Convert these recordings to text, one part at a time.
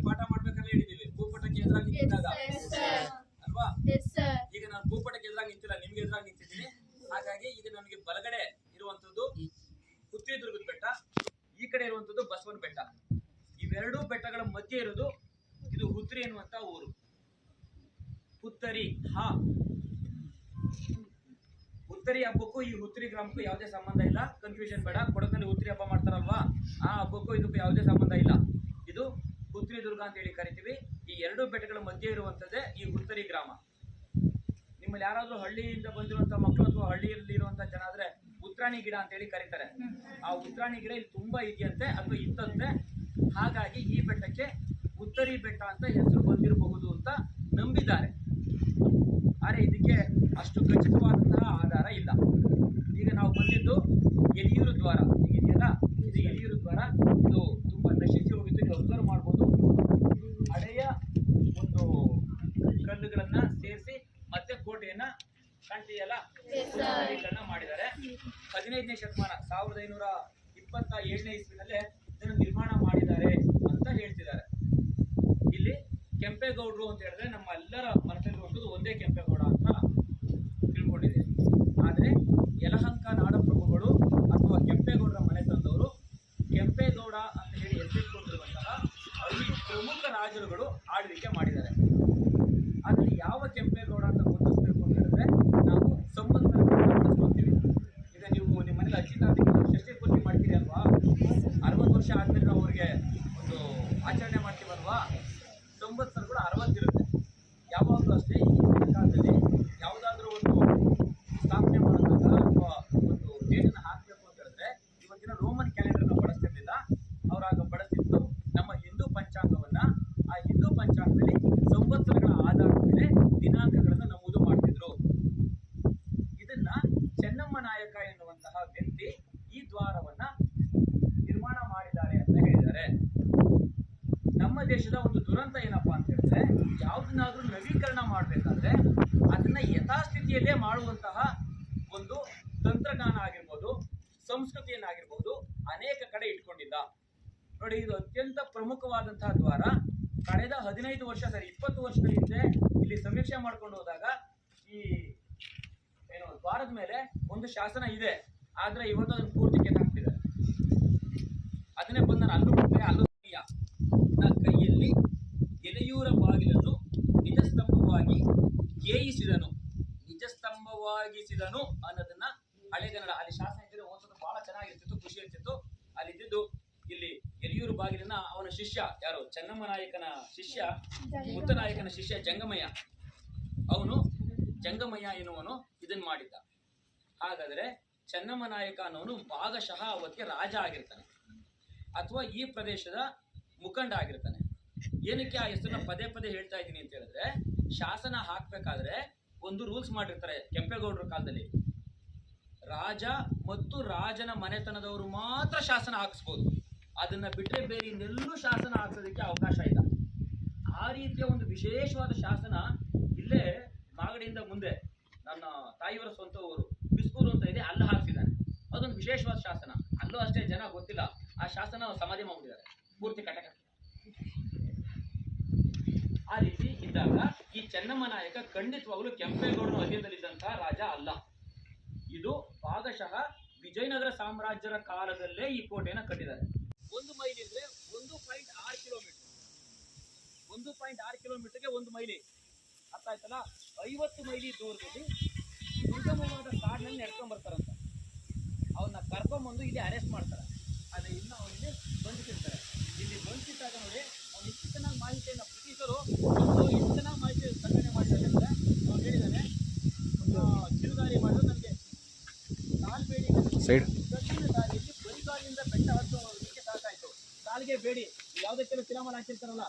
ಪಾಠ ಮಾಡ್ಬೇಕಂತ ಹೇಳಿದೀವಿ. ಭೂಪಟಕ್ಕೆ ಎದುರಾಗಿ ನಿಂತಾಗ ಅಲ್ವಾ? ಈಗ ನಾನು ಭೂಪಟಕ್ಕೆ ಎದುರಾಗಿ ನಿಂತಿಲ್ಲ, ನಿಮ್ಗೆ ಎದುರಾಗಿ ನಿಂತಿದ್ದೀನಿ. ಹಾಗಾಗಿ ಈಗ ನಮಗೆ ಬಲಗಡೆ ಇರುವಂತದ್ದು ಹುತ್ತಿದುರ್ಗದ ಬೆಟ್ಟ, ಈ ಕಡೆ ಇರುವಂತದ್ದು ಬಸವನ ಬೆಟ್ಟ. ಇವೆರಡೂ ಬೆಟ್ಟಗಳ ಮಧ್ಯೆ ಇರೋದು ಇದು ಹುತ್ರಿ ಎನ್ನುವಂತ ಊರು. ಹುತ್ತರಿ ಹುತ್ತರಿ ಹಬ್ಬಕ್ಕೂ ಈ ಹುತ್ತರಿ ಗ್ರಾಮಕ್ಕೂ ಯಾವುದೇ ಸಂಬಂಧ ಇಲ್ಲ. ಕನ್ಫ್ಯೂಷನ್ ಬೇಡ. ಕೊಡಗಿನಲ್ಲಿ ಹುತ್ತರಿ ಹಬ್ಬ ಮಾಡ್ತಾರಲ್ವಾ, ಆ ಹಬ್ಬಕ್ಕೂ ಇದಕ್ಕೂ ಯಾವುದೇ ಸಂಬಂಧ ಇಲ್ಲ. ಇದು ಹುತ್ರಿ ದುರ್ಗ ಅಂತ ಹೇಳಿ ಕರಿತೀವಿ. ಈ ಎರಡು ಬೆಟ್ಟಗಳ ಮಧ್ಯೆ ಇರುವಂತದ್ದೇ ಈ ಹುತ್ತರಿ ಗ್ರಾಮ. ನಿಮ್ಮಲ್ಲಿ ಯಾರಾದ್ರೂ ಹಳ್ಳಿಯಿಂದ ಬಂದಿರುವಂತ ಮಕ್ಕಳು ಅಥವಾ ಹಳ್ಳಿಯಲ್ಲಿ ಇರುವಂತ ಜನ ಆದ್ರೆ ಉತ್ರಾಣಿ ಗಿಡ ಅಂತ ಹೇಳಿ ಕರೀತಾರೆ. ಆ ಉತ್ರಾಣಿ ಗಿಡ ಇಲ್ಲಿ ತುಂಬಾ ಇದೆಯಂತೆ ಅಥವಾ ಇತ್ತಂತೆ. ಹಾಗಾಗಿ ಈ ಬೆಟ್ಟಕ್ಕೆ ಉತ್ತರಿ ಬೆಟ್ಟ ಅಂತ ಹೆಸರು ಬಂದಿರಬಹುದು ಅಂತ ನಂಬಿದ್ದಾರೆ. ಆದರೆ ಇದಕ್ಕೆ ಅಷ್ಟು ಖಚಿತವಾದಂತಹ ಆಧಾರ ಇಲ್ಲ. ಈಗ ನಾವು ಬಂದಿದ್ದು ಯಲಿಯೂರು ದ್ವಾರ ಇದೆಯಲ್ಲ, ಇದು ಯಲಿಯೂರು ದ್ವಾರ. ಇದು ತುಂಬಾ ನಶಿಸಿ ಹೋಗಿತ್ತು. ನೀವು ಅಬ್ಸರ್ವ್ ಮಾಡ್ಬೋದು. ಹಳೆಯ ಒಂದು ಕಲ್ಲುಗಳನ್ನ ಸೇರಿಸಿ ಮತ್ತೆ ಕೋಟೆಯನ್ನ ಕಾಣ್ತಿದೆಯಲ್ಲ ಮಾಡಿದ್ದಾರೆ. 15ನೇ ಶತಮಾನ 1527ನೇ ಇಸ್ವಿನಲ್ಲೇ ಇದನ್ನು ನಿರ್ಮಾಣ ಮಾಡಿದ್ದಾರೆ ಅಂತ ಹೇಳ್ತಿದ್ದಾರೆ. ಇಲ್ಲಿ ಕೆಂಪೇಗೌಡರು ಅಂತ ಹೇಳಿದ್ರೆ ನಮ್ಮ ಎಲ್ಲರ ಮನಸ್ಸಲ್ಲಿರುವಂಥದ್ದು ಒಂದೇ ಕೆಂಪೇಗೌಡ ಅಂತ ತಿಳ್ಕೊಂಡಿದೆ. ಆದ್ರೆ ಯಲಹಂಕ ನಾಡಪ್ರಭುಗಳು ಅಥವಾ ಕೆಂಪೇಗೌಡರ ಮನೆ ತಂದವರು ಕೆಂಪೇಗೌಡ ಅಂತ ಹೇಳಿ ಹೆಸರಿಕೊಂಡಿರುವಂತಹ 5 ಪ್ರಮುಖ ರಾಜರುಗಳು ಆಳ್ವಿಕೆ ಮಾಡಿದ್ದಾರೆ. ಅದರಲ್ಲಿ ಯಾವ ಕೆಂಪೇಗೌಡ ಅಂತ ಗುರುತಿಸಬೇಕು ಅಂತ ಹೇಳಿದ್ರೆ ನಾವು ಸಂವತ್ಸರಗಳನ್ನು ಗುರುತಿಸ್ಕೊಳ್ತೀವಿ. ಈಗ ನೀವು ನಿಮ್ಮ ಮನೇಲಿ ಅಜ್ಜಿ ತಾತಕ್ಕೆ ಷಷ್ಠಿ ಪೂರ್ತಿ ಮಾಡ್ತೀರಿ ಅಲ್ವಾ? 60 ವರ್ಷ ಆದ್ಮೇಲೆ ನಾವು ಅವ್ರಿಗೆ ಒಂದು ಆಚರಣೆ ಮಾಡ್ತೀವಲ್ವಾ? ಸಂವತ್ಸರಗಳು 60 ಇರುತ್ತೆ. ಯಾವಾಗಲೂ ಅಷ್ಟೇ ಈಗಿನ ಕಾಲದಲ್ಲಿ ಯಾವುದಾದ್ರೂ ಒಂದು ಸ್ಥಾಪನೆ ಮಾಡಿದಾಗ ಅಥವಾ ಒಂದು ಡೇಟನ್ನು ಹಾಕಬೇಕು ಅಂತ ಹೇಳಿದ್ರೆ ಇವತ್ತಿನ ರೋಮನ್ ಕ್ಯಾಲೆಂಡರ್ನ ಬಳಸ್ತಿರ್ಲಿಲ್ಲ. ಅವರಾಗ ಬಳಸ್ತಿದ್ದು ನಮ್ಮ ಹಿಂದೂ ಪಂಚಾಂಗವನ್ನ. ಆ ಹಿಂದೂ ಪಂಚಾಂಗದಲ್ಲಿ ಸಂವತ್ಸರಗಳ ಆಧಾರದ ಮೇಲೆ ದಿನಾಂಕಗಳನ್ನು ನಮೂದು ಮಾಡ್ತಿದ್ರು. ಇದನ್ನ ಚೆನ್ನಮ್ಮ ನಾಯಕ ಎನ್ನುವಂತಹ ವ್ಯಕ್ತಿ ಈ ದ್ವಾರವನ್ನ ನಿರ್ಮಾಣ ಮಾಡಿದ್ದಾರೆ ಅಂತ ಹೇಳಿದ್ದಾರೆ. ನಮ್ಮ ದೇಶದ ಒಂದು ದುರಂತ ಏನಪ್ಪಾ ಅಂತ ಹೇಳಿದ್ರೆ, ಯಾವ್ದನ್ನಾದ್ರೂ ನವೀಕರಣ ಮಾಡ್ಬೇಕಾದ್ರೆ ಅದನ್ನ ಯಥಾಸ್ಥಿತಿಯಲ್ಲೇ ಮಾಡುವಂತಹ ಒಂದು ತಂತ್ರಜ್ಞಾನ ಆಗಿರ್ಬೋದು, ಸಂಸ್ಕೃತಿಯನ್ನಾಗಿರ್ಬೋದು ಅನೇಕ ಕಡೆ ಇಟ್ಕೊಂಡಿಲ್ಲ. ನೋಡಿ, ಇದು ಅತ್ಯಂತ ಪ್ರಮುಖವಾದಂತಹ ದ್ವಾರ. ಕಳೆದ 15 ವರ್ಷ 20 ವರ್ಷದ ಹಿಂದೆ ಇಲ್ಲಿ ಸಮೀಕ್ಷೆ ಮಾಡ್ಕೊಂಡು ಹೋದಾಗ ಈ ದ್ವಾರದ ಮೇಲೆ ಒಂದು ಶಾಸನ ಇದೆ. ಆದ್ರೆ ಇವತ್ತು ಅದನ್ನು ಪೂರ್ತಿ ಕೆತ್ತಾಕ್ತಿದ್ದಾರೆ. ಅದನ್ನೇ ಬಂದು ನಾನು ಅಲ್ಲೂ ಕೈಯಲ್ಲಿ ಯಲಿಯೂರ ಬಾಗಿಲನ್ನು ನಿಜಸ್ತಂಭವಾಗಿ ನಿಜಸ್ತಂಭವಾಗಿಸಿದನು ಅನ್ನೋದನ್ನ ಹಳೆಗನ್ನಡ ಅಲ್ಲಿ ಶಾಸನ ಇದ್ದರೆ ಓದೋದು ಬಹಳ ಚೆನ್ನಾಗಿರ್ತಿತ್ತು, ಖುಷಿ ಇರ್ತಿತ್ತು. ಅಲ್ಲಿದ್ದು ಇಲ್ಲಿ ಯಲಿಯೂರು ಬಾಗಿಲನ್ನ ಅವನ ಶಿಷ್ಯ ಯಾರು, ಚೆನ್ನಮ್ಮ ನಾಯಕನ ಶಿಷ್ಯ, ಮುತ್ತನಾಯಕನ ಶಿಷ್ಯ ಜಂಗಮಯ್ಯ, ಅವನು ಜಂಗಮಯ್ಯ ಎನ್ನುವನು ಇದನ್ನು ಮಾಡಿದ್ದ. ಹಾಗಾದ್ರೆ ಚೆನ್ನಮ್ಮ ನಾಯಕ ಅನ್ನೋನು ಭಾಗಶಃ ಅವತ್ತಿಗೆ ರಾಜ ಆಗಿರ್ತಾನೆ ಅಥವಾ ಈ ಪ್ರದೇಶದ ಮುಖಂಡ ಆಗಿರ್ತಾನೆ. ಏನಕ್ಕೆ ಆ ಹೆಸರನ್ನ ಪದೇ ಪದೇ ಹೇಳ್ತಾ ಇದ್ದೀನಿ ಅಂತ ಹೇಳಿದ್ರೆ, ಶಾಸನ ಹಾಕ್ಬೇಕಾದ್ರೆ ಒಂದು ರೂಲ್ಸ್ ಮಾಡಿರ್ತಾರೆ ಕೆಂಪೇಗೌಡರ ಕಾಲದಲ್ಲಿ. ರಾಜ ಮತ್ತು ರಾಜನ ಮನೆತನದವರು ಮಾತ್ರ ಶಾಸನ ಹಾಕಿಸ್ಬೋದು. ಅದನ್ನ ಬಿಟ್ಟರೆ ಬೇರೆ ಇನ್ನೆಲ್ಲೂ ಶಾಸನ ಹಾಕೋದಕ್ಕೆ ಅವಕಾಶ ಇಲ್ಲ. ಆ ರೀತಿಯ ಒಂದು ವಿಶೇಷವಾದ ಶಾಸನ ಇಲ್ಲೇ ಮಾಗಡಿಯಿಂದ ಮುಂದೆ ನನ್ನ ತಾಯಿಯವರ ಸ್ವಂತ ಊರು ಬಿಸ್ಕೂರು ಅಂತ ಇದೆ, ಅಲ್ಲಿ ಹಾಕ್ಸಿದ್ದಾನೆ. ಅದೊಂದು ವಿಶೇಷವಾದ ಶಾಸನ. ಅಲ್ಲೂ ಅಷ್ಟೇ ಜನ ಗೊತ್ತಿಲ್ಲ. ಆ ಶಾಸನ ಸಮಾಧಿ ಮಾಡಿಬಿಟ್ಟಿದ್ದಾರೆ ಪೂರ್ತಿ ಕಟಕ. ಆ ರೀತಿ ಇದ್ದಾಗ ಈ ಚೆನ್ನಮ್ಮ ನಾಯಕ ಖಂಡಿತವಾಗಲೂ ಕೆಂಪೇಗೌಡನ ಅಧೀನದಲ್ಲಿದ್ದಂತಹ ರಾಜ ಅಲ್ಲ. ಇದು ಭಾಗಶಃ ವಿಜಯನಗರ ಸಾಮ್ರಾಜ್ಯರ ಕಾಲದಲ್ಲೇ ಈ ಕೋಟೆಯನ್ನು ಕಟ್ಟಿದ್ದಾರೆ. 1 ಮೈಲಿ ಅಂದ್ರೆ 1.6 ಕಿಲೋಮೀಟರ್. 1.6 ಕಿಲೋಮೀಟರ್ಗೆ 1 ಮೈಲಿ. ಅರ್ಥ ಆಯ್ತಲ್ಲ? 50 ಮೈಲಿ ದೂರದಲ್ಲಿ ದುರ್ಗಮವಾದ ಕಾಡಿನಲ್ಲಿ ನಡ್ಕೊಂಡ್ ಬರ್ತಾರಂತ. ಅವನ್ನ ಕರ್ಕೊಂಬಂದು ಇಲ್ಲಿ ಅರೆಸ್ಟ್ ಮಾಡ್ತಾರೆ. ಆದ್ರೆ ಇನ್ನು ಅವನಿಗೆ ಬಂಧಿಸಿರ್ತಾರೆ. ಇಲ್ಲಿ ಬಂಧಿಸಿದಾಗ ನೋಡಿ, ಅವ್ನು ಇಷ್ಟು ಚೆನ್ನಾಗಿ ಮಾಹಿತಿಯನ್ನು ಬ್ರಿಟಿಷರು ಎಷ್ಟು ಚೆನ್ನಾಗಿ ಮಾಹಿತಿ ಸಂಗ್ರಹಣೆ ಮಾಡಿದ್ದಾರೆ ಅಂದ್ರೆ, ಅವ್ನು ಹೇಳಿದ್ದಾನೆ, ಕಿರುದಾರಿ ಮಾಡೋದು ನನಗೆ ಕಾಲ್ಬೇಡಿ ದಕ್ಷಿಣ ದಾರಿಯಲ್ಲಿ ಬರಿಗಾಲಿನಿಂದ ಬೆಟ್ಟ ಹತ್ತೋದಕ್ಕೆ ಸಾಕಾಯ್ತು. ಕಾಲಿಗೆ ಬೇಡಿ, ಯಾವುದಕ್ಕೆಲ್ಲ ಸಿನಿಮಾ ಹಾಕಿರ್ತಾರಲ್ಲ,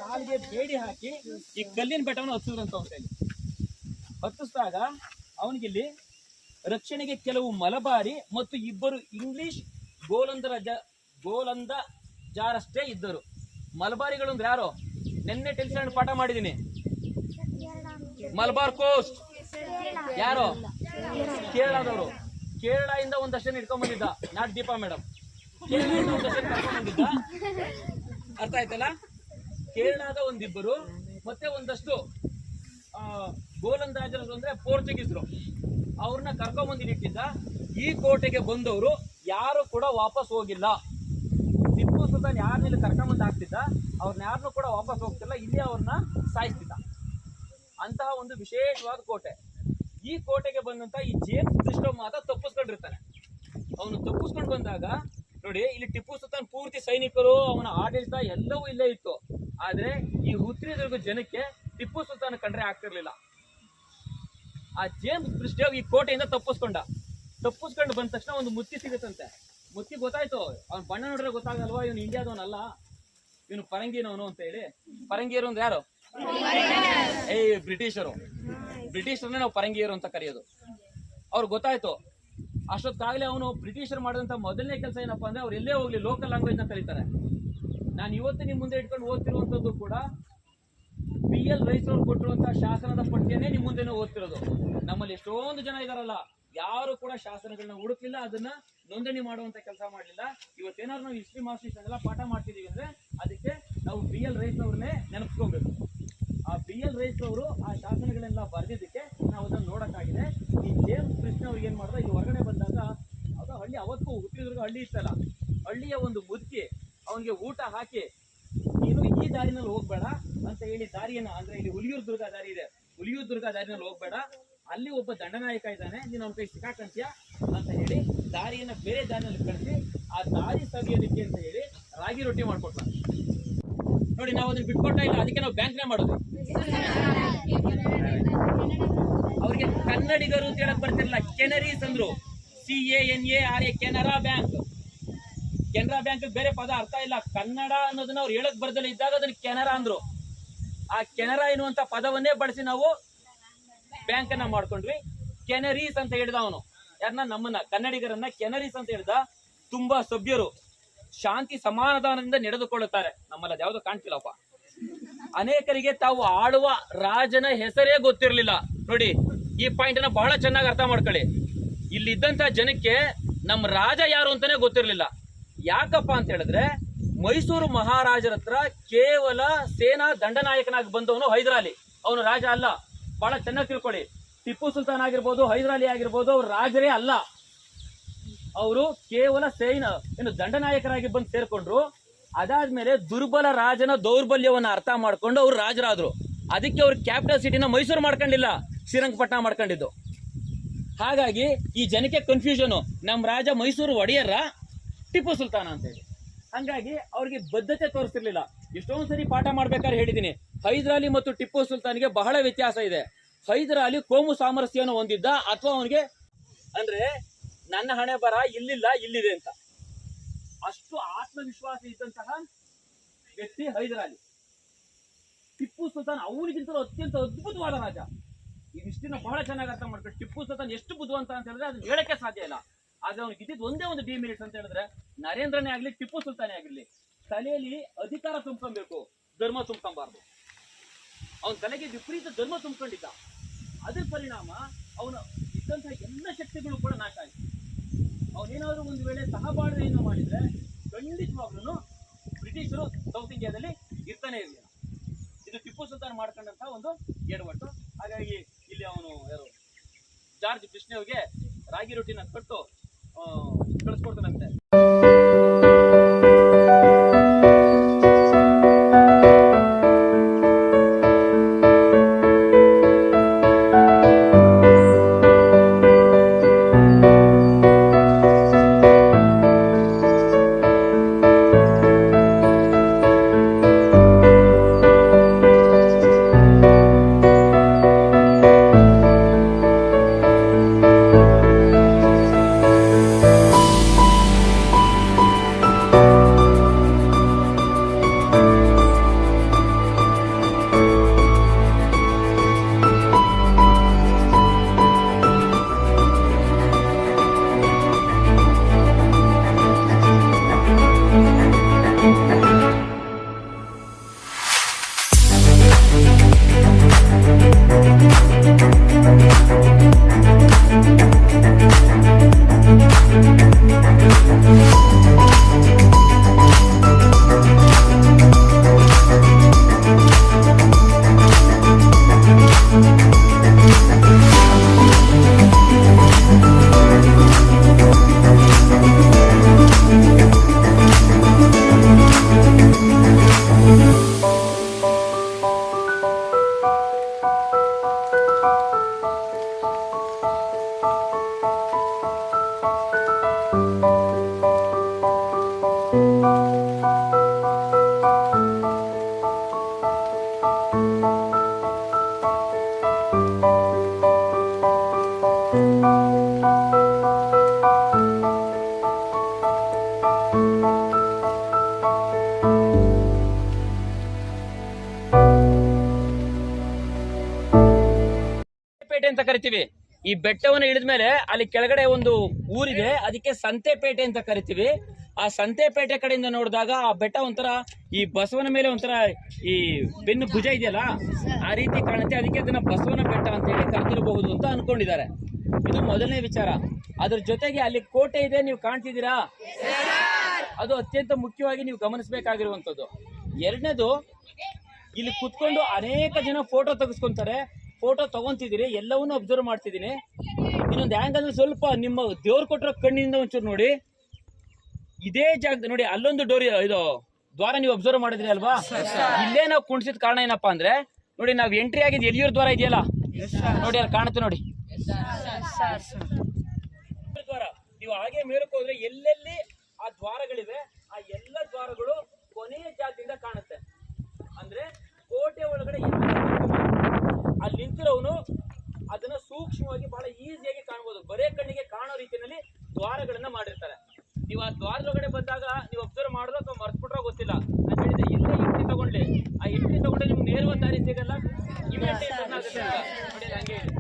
ಕಾಲಿಗೆ ಬೇಡಿ ಹಾಕಿ ಈ ಕಲ್ಲಿನ ಬೆಟ್ಟವನ್ನು ಹತ್ತಿದ್ರಂತ ಅವ್ರಲ್ಲಿ. ಹತ್ತಿಸಿದಾಗ ಅವನಿಗಿಲ್ಲಿ ರಕ್ಷಣೆಗೆ ಕೆಲವು ಮಲಬಾರಿ ಮತ್ತು ಇಬ್ಬರು ಇಂಗ್ಲಿಷ್ ಗೋಲಂದಜಾರಷ್ಟೇ ಇದ್ದರು. ಮಲಬಾರಿಗಳು ಅಂದ್ರೆ ಯಾರು? ನಿನ್ನೆ ಟೆಲಿಸ್ಟ್ಯಾಂಡ್ ಪಾಠ ಮಾಡಿದ್ದೀನಿ. ಮಲಬಾರ್ ಕೋಸ್ಟ್ ಯಾರು? ಕೇರಳದವರು. ಕೇರಳದಿಂದ ಒಂದಷ್ಟು ಇಟ್ಕೊಂಡ್ ಬಂದಿದ್ದ, ನಾಟ್ ದೀಪಾ ಮೇಡಮ್. ಕೇರಳದಿಂದ ಒಂದಷ್ಟು ಕರ್ಕೊಂಡ್ ಬಂದಿದ್ದ, ಅರ್ಥ ಆಯ್ತಲ್ಲ? ಕೇರಳದ ಒಂದಿಬ್ಬರು ಮತ್ತೆ ಒಂದಷ್ಟು ಗೋಲಂದಾಜರು ಅಂದ್ರೆ ಪೋರ್ಚುಗೀಸರು, ಅವ್ರನ್ನ ಕರ್ಕೊಂಡ್ ಬಂದಿಟ್ಟಿದ್ದ. ಈ ಕೋಟೆಗೆ ಬಂದವರು ಯಾರು ಕೂಡ ವಾಪಸ್ ಹೋಗಿಲ್ಲ. ಟಿಪ್ಪು ಸುಲ್ತಾನ್ ಯಾರನ್ನ ಕರ್ಕೊಂಡ್ ಬಂದು ಹಾಕ್ತಿದ್ದ, ಅವ್ರನ್ನ ಯಾರನ್ನೂ ಕೂಡ ವಾಪಸ್ ಹೋಗ್ತಿಲ್ಲ, ಇಲ್ಲಿ ಅವ್ರನ್ನ ಸಾಯಿಸ್ತಿದ್ದ. ಅಂತಹ ಒಂದು ವಿಶೇಷವಾದ ಕೋಟೆ. ಈ ಕೋಟೆಗೆ ಬಂದಂತ ಈ ಜೇಮ್ಸ್ ಬ್ರಿಸ್ಟೋ ಮಾತ್ರ ತಪ್ಪಿಸ್ಕೊಂಡಿರ್ತಾನೆ. ಅವನು ತಪ್ಪಿಸ್ಕೊಂಡು ಬಂದಾಗ ನೋಡಿ, ಇಲ್ಲಿ ಟಿಪ್ಪು ಸುಲ್ತಾನ್ ಪೂರ್ತಿ ಸೈನಿಕರು, ಅವನ ಆಡಳಿತ ಎಲ್ಲವೂ ಇಲ್ಲೇ ಇತ್ತು. ಆದ್ರೆ ಈ ಹುತ್ರಿದುರ್ಗ ಜನಕ್ಕೆ ಟಿಪ್ಪು ಸುಲ್ತಾನ್ ಕಂಡ್ರೆ ಆಗ್ತಿರ್ಲಿಲ್ಲ. ಆ ಜೇಮ್ಸ್ ಬ್ರಿಸ್ಟೋ ಈ ಕೋಟೆಯಿಂದ ತಪ್ಪಿಸ್ಕೊಂಡು ಬಂದ ತಕ್ಷಣ ಒಂದು ಮುತ್ತಿ ಸಿಗುತ್ತಂತೆ. ಮುತ್ತಿ ಗೊತ್ತಾಯ್ತು, ಅವ್ನ ಬಣ್ಣ ನೋಡ್ರೆ ಗೊತ್ತಾಗಲ್ವಾ ಇವನು ಇಂಡಿಯಾದವನಲ್ಲ, ಇವನು ಪರಂಗಿನವನು ಅಂತ ಹೇಳಿ. ಪರಂಗಿಯರು ಅಂದ್ರೆ ಯಾರು? ಬ್ರಿಟಿಷರನ್ನೇ ನಾವು ಪರಂಗಿಯರು ಅಂತ ಕರೆಯೋದು. ಅವ್ರಿಗೆ ಗೊತ್ತಾಯ್ತು. ಅಷ್ಟೊತ್ತಾಗಲೇ ಅವನು ಬ್ರಿಟಿಷರು ಮಾಡಿದಂತ ಮೊದಲನೇ ಕೆಲಸ ಏನಪ್ಪಾ ಅಂದ್ರೆ, ಅವ್ರು ಎಲ್ಲೇ ಹೋಗ್ಲಿ ಲೋಕಲ್ ಲ್ಯಾಂಗ್ವೇಜ್ ನ ಕರೀತಾರೆ. ನಾನು ಇವತ್ತು ನಿಮ್ ಮುಂದೆ ಇಟ್ಕೊಂಡು ಓದ್ತಿರುವಂತದ್ದು ಕೂಡ BL ರೈಸ್ ಅವ್ರು ಕೊಟ್ಟಿರುವಂತಹ ಶಾಸನದ ಪಟ್ಟಿಯನ್ನೇ ನಿಮ್ ಮುಂದೆನೇ ಓದ್ತಿರೋದು. ನಮ್ಮಲ್ಲಿ ಎಷ್ಟೊಂದು ಜನ ಇದಾರಲ್ಲ, ಯಾರು ಕೂಡ ಶಾಸನಗಳನ್ನ ಹುಡುಕ್ಲಿಲ್ಲ, ಅದನ್ನ ನೋಂದಣಿ ಮಾಡುವಂತ ಕೆಲಸ ಮಾಡಲಿಲ್ಲ. ಇವತ್ತೇನಾದ್ರು ನಾವು ಹಿಸ್ಟ್ರಿ ಮಾಸ್ಟರ್ಸ್ ಎಲ್ಲ ಪಾಠ ಮಾಡ್ತಿದೀವಿ ಅಂದ್ರೆ ಅದಕ್ಕೆ ನಾವು BL ರೈಸ್ ಅವ್ರನ್ನೇ ನೆನಪಿಸ್ಕೊಬೇಕು. ಆ BL ರೈಸ್ ಅವರು ಆ ಶಾಸನಗಳೆಲ್ಲ ಬರೆದಿದ್ದಕ್ಕೆ ನಾವು ಅದನ್ನ ನೋಡಕ್ಕಾಗಿದೆ. ಈ ಜೇಮ್ಸ್ ಬ್ರಿಸ್ಟೋ ಅವ್ರಿಗೆ ಏನ್ ಮಾಡ್ದ, ಇಲ್ಲಿ ಹೊರಗಡೆ ಬಂದಾಗ ಅದು ಹಳ್ಳಿ, ಅವತ್ತು ಹುಟ್ಟಿದುರ್ಗ ಹಳ್ಳಿ ಇತ್ತಲ್ಲ, ಹಳ್ಳಿಯ ಒಂದು ಮುದುಕಿ ಅವನಿಗೆ ಊಟ ಹಾಕಿ, ನೀನು ಈ ದಾರಿನಲ್ಲಿ ಹೋಗ್ಬೇಡ ಅಂತ ಹೇಳಿ ದಾರಿಯನ್ನ, ಅಂದ್ರೆ ಇಲ್ಲಿ ಹುಲಿಯೂರು ದುರ್ಗ ದಾರಿ ಇದೆ, ಹುಲಿಯೂರು ದುರ್ಗ ದಾರಿನಲ್ಲಿ ಹೋಗ್ಬೇಡ, ಅಲ್ಲಿ ಒಬ್ಬ ದಂಡನಾಯಕ ಇದ್ದಾನೆ, ನೀನು ಅವನ ಕೈ ಸಿಕ್ಕಾಕಂತೀಯ ಅಂತ ಹೇಳಿ ದಾರಿಯನ್ನ ಬೇರೆ ದಾರಿನಲ್ಲಿ ಕಳಿಸಿ ಆ ದಾರಿ ಸವಿಯೋದಕ್ಕೆ ಅಂತ ಹೇಳಿ ರಾಗಿ ರೊಟ್ಟಿ ಮಾಡ್ಕೊಟ್ಟ. ನೋಡಿ, ನಾವು ಅದನ್ನ ಬಿಟ್ಕೊಟ್ಟ ಇಲ್ಲ, ಅದಕ್ಕೆ ನಾವು ಬ್ಯಾಂಕ್ನೇ ಮಾಡೋದು. ಅವ್ರಿಗೆ ಕನ್ನಡಿಗರು ಅಂತ ಹೇಳಕ್ ಬರ್ತಿರಲಿಲ್ಲ, ಕೆನರೀಸ್ ಅಂದ್ರು. CANARA, Canara bank. Canara bank ಬೇರೆ ಪದ ಅರ್ಥ ಇಲ್ಲ. ಕನ್ನಡ ಅನ್ನೋದನ್ನ ಅವ್ರು ಹೇಳಕ್ ಬರ್ದಲ್ಲ ಇದ್ದಾಗ ಅದನ್ನ ಕೆನರಾ ಅಂದ್ರು. ಆ ಕೆನರಾ ಎನ್ನುವಂತ ಪದವನ್ನೇ ಬಳಸಿ ನಾವು ಬ್ಯಾಂಕ್ ಅನ್ನ ಮಾಡ್ಕೊಂಡ್ವಿ. ಕೆನರೀಸ್ ಅಂತ ಹೇಳಿದ ಅವನು ಯಾರನ್ನ, ನಮ್ಮನ್ನ ಕನ್ನಡಿಗರನ್ನ ಕೆನರೀಸ್ ಅಂತ ಹೇಳಿದ. ತುಂಬಾ ಸಭ್ಯರು, ಶಾಂತಿ ಸಮಾಧಾನದಿಂದ ನಡೆದುಕೊಳ್ಳುತ್ತಾರೆ. ನಮ್ಮಲ್ಲಿ ಅದ್ಯಾವುದೋ ಕಾಣ್ತಿಲ್ಲಪ್ಪ. ಅನೇಕರಿಗೆ ತಾವು ಆಳುವ ರಾಜನ ಹೆಸರೇ ಗೊತ್ತಿರಲಿಲ್ಲ. ನೋಡಿ, ಈ ಪಾಯಿಂಟ್ ಅನ್ನ ಬಹಳ ಚೆನ್ನಾಗಿ ಅರ್ಥ ಮಾಡ್ಕೊಳ್ಳಿ. ಇಲ್ಲಿದ್ದಂತ ಜನಕ್ಕೆ ನಮ್ಮ ರಾಜ ಯಾರು ಅಂತಾನೆ ಗೊತ್ತಿರಲಿಲ್ಲ. ಯಾಕಪ್ಪ ಅಂತ ಹೇಳಿದ್ರೆ, ಮೈಸೂರು ಮಹಾರಾಜರ ಹತ್ರ ಕೇವಲ ಸೇನಾ ದಂಡನಾಯಕನಾಗಿ ಬಂದವನು ಹೈದರಾಲಿ, ಅವನು ರಾಜ ಅಲ್ಲ. ಬಹಳ ಚೆನ್ನಾಗಿ ತಿಳ್ಕೊಳ್ಳಿ. ಟಿಪ್ಪು ಸುಲ್ತಾನ್ ಆಗಿರ್ಬೋದು, ಹೈದರಾಲಿ ಆಗಿರ್ಬೋದು, ಅವ್ರು ರಾಜರೇ ಅಲ್ಲ. ಅವರು ಕೇವಲ ಏನು ದಂಡನಾಯಕರಾಗಿ ಬಂದು ಸೇರ್ಕೊಂಡ್ರು. ಅದಾದ್ಮೇಲೆ ದುರ್ಬಲ ರಾಜನ ದೌರ್ಬಲ್ಯವನ್ನ ಅರ್ಥ ಮಾಡ್ಕೊಂಡು ಅವ್ರು ರಾಜರಾದ್ರು. ಅದಕ್ಕೆ ಅವ್ರ ಕ್ಯಾಪಿಟಲ್ ಸಿಟಿನ ಮೈಸೂರು ಮಾಡ್ಕೊಂಡಿಲ್ಲ, ಶ್ರೀರಂಗಪಟ್ಟಣ ಮಾಡ್ಕೊಂಡಿದ್ದು. ಹಾಗಾಗಿ ಈ ಜನಕ್ಕೆ ಕನ್ಫ್ಯೂಷನ್, ನಮ್ಮ ರಾಜ ಮೈಸೂರು ಒಡೆಯರ ಟಿಪ್ಪು ಸುಲ್ತಾನ ಅಂತ ಹೇಳಿ. ಹಂಗಾಗಿ ಅವ್ರಿಗೆ ಬದ್ಧತೆ ತೋರಿಸ್ತಿರ್ಲಿಲ್ಲ. ಎಷ್ಟೊಂದು ಸರಿ ಪಾಠ ಮಾಡ್ಬೇಕಾದ್ರೆ ಹೇಳಿದೀನಿ, ಹೈದರಾಲಿ ಮತ್ತು ಟಿಪ್ಪು ಸುಲ್ತಾನ್ಗೆ ಬಹಳ ವ್ಯತ್ಯಾಸ ಇದೆ. ಹೈದರಾಲಿ ಕೋಮು ಸಾಮರಸ್ಯವನ್ನು ಹೊಂದಿದ್ದ, ಅಥವಾ ಅವನಿಗೆ ಅಂದ್ರೆ ನನ್ನ ಹಣೆ ಬರ ಇಲ್ಲಿಲ್ಲ ಇಲ್ಲಿದೆ ಅಂತ ಅಷ್ಟು ಆತ್ಮವಿಶ್ವಾಸ ಇದ್ದಂತಹ ವ್ಯಕ್ತಿ ಹೈದರಾಲಿ. ಟಿಪ್ಪು ಸುಲ್ತಾನ್ ಅವನಿಗಿಂತಲೂ ಅತ್ಯಂತ ಅದ್ಭುತವಾದ ರಾಜ. ಇದಿಷ್ಟನ್ನ ಬಹಳ ಚೆನ್ನಾಗಿ ಅರ್ಥ ಮಾಡ್ಕೊಂಡು, ಟಿಪ್ಪು ಸುಲ್ತಾನ್ ಎಷ್ಟು ಬುದ್ಧಿವಂತ ಅಂತ ಹೇಳಿದ್ರೆ ಅದನ್ನ ಹೇಳಕ್ಕೆ ಸಾಧ್ಯ ಇಲ್ಲ. ಆದ್ರೆ ಅವ್ನಿಗೆ ಇದ್ದಿದ್ದು ಒಂದೇ ಒಂದು ಡಿಮೆರಿಟ್ಸ್ ಅಂತ ಹೇಳಿದ್ರೆ, ನರೇಂದ್ರನೇ ಆಗ್ಲಿ ಟಿಪ್ಪು ಸುಲ್ತಾನೇ ಆಗಿರ್ಲಿ, ತಲೆಯಲ್ಲಿ ಅಧಿಕಾರ ತುಂಬ್ಕೊಬೇಕು, ಧರ್ಮ ತುಂಬ್ಕೊಂಬಾರ್ದು. ಅವನ ತಲೆಗೆ ವಿಪರೀತ ಧರ್ಮ ತುಂಬ್ಕೊಂಡಿದ್ದ. ಅದ್ರ ಪರಿಣಾಮ ಅವನು ಇದ್ದಂತಹ ಎಲ್ಲ ಶಕ್ತಿಗಳು ಕೂಡ ನಾಶ ಆಯ್ತು. ಅವನೇನಾದ್ರೂ ಒಂದು ವೇಳೆ ಸಹಬಾಳ್ವೆಯನ್ನು ಮಾಡಿದ್ರೆ ಖಂಡಿತವಾಗ್ಲೂ ಬ್ರಿಟಿಷರು ಸೌತ್ ಇಂಡಿಯಾದಲ್ಲಿ ಇರ್ತಾನೆ ಇರಲಿಲ್ಲ. ಇದು ಟಿಪ್ಪು ಸುಲ್ತಾನ್ ಮಾಡ್ಕೊಂಡಂತಹ ಒಂದು ಎಡವಟ್ಟು. ಹಾಗಾಗಿ ಇಲ್ಲಿ ಅವನು ಯಾರು ಜಾರ್ಜ್ ಬ್ರಿಸ್ಟೋಗೆ ರಾಗಿ ರೊಟ್ಟಿನ ಕೊಟ್ಟು ಕಳಿಸ್ಕೊಡ್ತಾನಂತೆ. ಪೇಟೆ ಅಂತ ಕರಿತೀವಿ. ಈ ಬೆಟ್ಟವನ್ನು ಇಳಿದ ಮೇಲೆ ಅಲ್ಲಿ ಕೆಳಗಡೆ ಒಂದು ಊರಿದೆ, ಅದಕ್ಕೆ ಸಂತೆಪೇಟೆ ಅಂತ ಕರಿತೀವಿ. ಆ ಸಂತೆಪೇಟೆ ಕಡೆಯಿಂದ ನೋಡಿದಾಗ ಆ ಬೆಟ್ಟ ಒಂಥರ ಈ ಬಸವನ ಮೇಲೆ ಒಂಥರ ಈ ಬೆನ್ನು ಭುಜ ಇದೆಯಲ್ಲ ಆ ರೀತಿ ಕಾಣುತ್ತೆ. ಅದಕ್ಕೆ ಅದನ್ನ ಬಸವನ ಬೆಟ್ಟ ಅಂತ ಹೇಳಿ ಕರೆದಿರಬಹುದು ಅಂತ ಅನ್ಕೊಂಡಿದ್ದಾರೆ. ಇದು ಮೊದಲನೇ ವಿಚಾರ. ಅದ್ರ ಜೊತೆಗೆ ಅಲ್ಲಿ ಕೋಟೆ ಇದೆ, ನೀವು ಕಾಣ್ತಿದ್ದೀರಾ? ಅದು ಅತ್ಯಂತ ಮುಖ್ಯವಾಗಿ ನೀವು ಗಮನಿಸಬೇಕಾಗಿರುವಂಥದ್ದು. ಎರಡನೇದು, ಇಲ್ಲಿ ಕುತ್ಕೊಂಡು ಅನೇಕ ಜನ ಫೋಟೋ ತೆಗೆಸ್ಕೊಂತಾರೆ. ಫೋಟೋ ತಗೊಂತಿದ್ದೀರಿ, ಎಲ್ಲವನ್ನೂ ಅಬ್ಸರ್ವ್ ಮಾಡ್ತಿದ್ದೀನಿ. ಇನ್ನೊಂದು ಹ್ಯಾಂಗ್ ಅಂದ್ರೆ ಸ್ವಲ್ಪ ನಿಮ್ಮ ದೇವ್ರು ಕೊಟ್ಟಿರೋ ಕಣ್ಣಿಂದ ಒಂಚೂರು ನೋಡಿ. ಇದೇ ಜಾಗದ ನೋಡಿ, ಅಲ್ಲೊಂದು ಡೋರ್ ಇದು ದ್ವಾರ ನೀವು ಅಬ್ಸರ್ವ್ ಮಾಡಿದ್ರಿ ಅಲ್ವಾ? ಇಲ್ಲೇ ನಾವು ಕುಣಿಸಿದ ಕಾರಣ ಏನಪ್ಪಾ ಅಂದ್ರೆ, ನೋಡಿ ನಾವು ಎಂಟ್ರಿ ಆಗಿದ್ದು ಎಲಿಯೂರ್ ದ್ವಾರ ಇದೆಯಲ್ಲ ನೋಡಿ, ಅಲ್ಲಿ ಕಾಣುತ್ತೆ ನೋಡಿ ದ್ವಾರ. ನೀವು ಹಾಗೆ ಮೇಲಕ್ಕೆ ಹೋದ್ರೆ ಎಲ್ಲೆಲ್ಲಿ ಆ ದ್ವಾರಗಳಿವೆ ಆ ಎಲ್ಲ ದ್ವಾರಗಳು ಕೊನೆಯ ಜಾಗದಿಂದ ಕಾಣುತ್ತೆ. ಅಂದ್ರೆ ಕೋಟೆ ಒಳಗಡೆ ಅಲ್ಲಿ ನಿಂತಿರೋನು ಅದನ್ನ ಸೂಕ್ಷ್ಮವಾಗಿ ಬಹಳ ಈಸಿಯಾಗಿ ಕಾಣಬಹುದು. ಬರೇ ಕಣ್ಣಿಗೆ ಕಾಣೋ ರೀತಿಯಲ್ಲಿ ದ್ವಾರಗಳನ್ನ ಮಾಡಿರ್ತಾರೆ. ನೀವು ಆ ದ್ವಾರದೊಳಗಡೆ ಬಂದಾಗ ನೀವು ಅಬ್ಸರ್ವ್ ಮಾಡೋದು ಅಥವಾ ಮರ್ತ್ಬಿಟ್ರೋ ಗೊತ್ತಿಲ್ಲ. ನಾನು ಹೇಳಿದೆ ಎಲ್ಲೇ ಎಂಟ್ರಿ ತಗೊಂಡ್ಲಿ, ಆ ಎಂಟ್ರಿ ತಗೊಂಡ್ರೆ ನಿಮ್ಗೆ ನೇರವಾದ ದಾರಿ ಸಿಗಲ್ಲ, ಇಮಿಡಿಯೇಟ್ ಆಗುತ್ತೆ ಅಂತ ನೋಡಿ. ಹಂಗೆ ಹೇಳಿ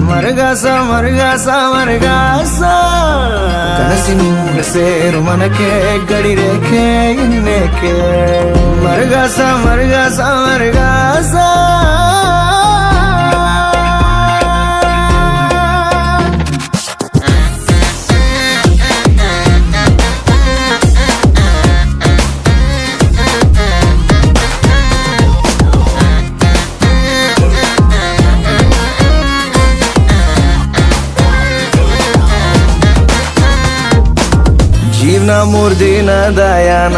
ಮರಗಾಸ ಮರಗಾಸ ಮರಗಾಸ ಕನಸಿನ ಸೇರು ಮನಕ್ಕೆ ಗಡಿ ರೇಖೆ ಇನ್ನೇಕೆ ಮರಗಾಸ ಮರಗಾಸ ಮರಗಾಸ ಜೀವನ 3 ದಿನದ ಯಾನ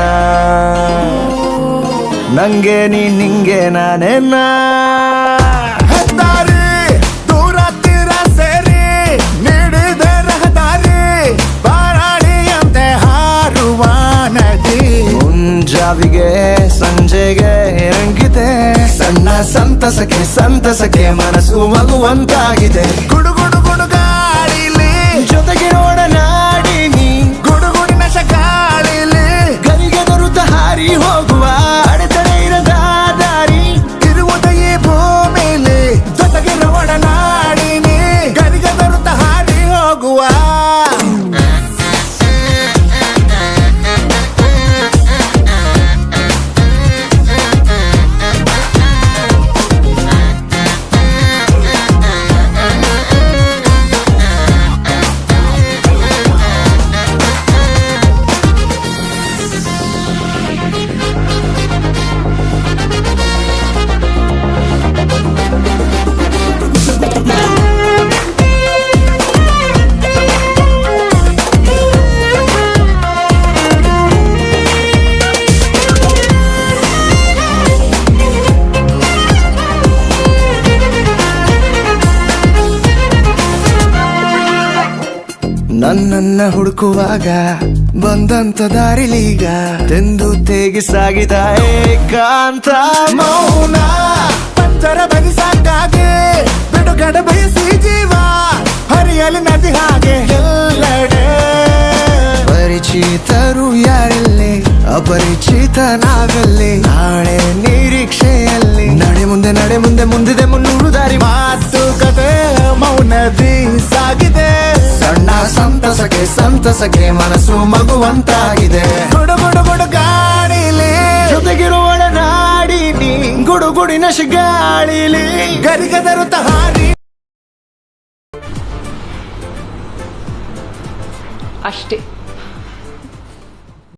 ನಂಗೆ ನೀ ನಿಂಗೆ ನಾನೇನ ಹೆದ್ದಾರಿ ದೂರ ತೀರ ಸೇರಿ ನೀಡಿದೆ ರಹದಾರಿ ಬಾರಾಣಿಯಂತೆ ಹಾರುವ ನದಿ ಮುಂಜಾವಿಗೆ ಸಂಜೆಗೆ ಇರಂಗಿದೆ ಸಣ್ಣ ಸಂತಸಕ್ಕೆ ಮನಸ್ಸು ಮಗುವಂತಾಗಿದೆ ಗುಡುಗುಡು ಗುಡುಗಾಡಿಲಿ ಜೊತೆಗಿರೋಣ ನಾಡಿನಿ ಗುಡುಗುಡಿನ ಶಗಾಳಿಲಿ ಗರಿಗೆ ದೊರೆತ ಹಾರಿ ಹೋಗುವ ಅಡೆತಡೆ ಇರದ ದಾರಿ ಇರುವುದ ಈ ಭೂಮಿಲಿ ಜೊತೆಗಿರುವ ನಾಡಿನಿ ಗರಿಗೆ ಬರುತ್ತ ಹಾರಿ ಹೋಗುವ ನನ್ನನ್ನ ಹುಡುಕುವಾಗ ಬಂದಂತ ದಾರಿಲೀಗ ತೆಂದು ತೇಗಿ ಸಾಗಿದ ಏಕಾಂತ ಮೌನ ಪಂಚರ ಬರಿಸಾಕಾಗೆ ಬಿಡುಗಡೆ ಬಯಸಿ ಜೀವ ಹರಿಯಲಿ ನದಿ ಹಾಗೆ ಎಲ್ಲೆಡೆ ಪರಿಚಿತರು ಯಾರಲ್ಲಿ ಅಪರಿಚಿತ ನಾವೆಲ್ಲಿ ನಾಳೆ ನಿರೀಕ್ಷೆಯಲ್ಲಿ ನಡೆ ಮುಂದೆ ಮುಂದಿದೆ 300 ದಾರಿ ಮಾತುಕತೆ ಮೌನದಿ ಸಾಗಿದೆ ಸಣ್ಣ ಸಂತಸಕ್ಕೆ ಮನಸ್ಸು ಮಗುವಂತಾಗಿದೆ ಗುಡುಗುಡು ಗುಡುಗಾಡಿಲಿ ಜೊತೆಗಿರುವಳ ನಾಡಿನಿ ಗುಡುಗುಡಿನ ಶಿಗಾಳಿಲಿ ಗರಿಗೆ ತರುತ್ತ ಹಾರಿ ಅಷ್ಟೇ.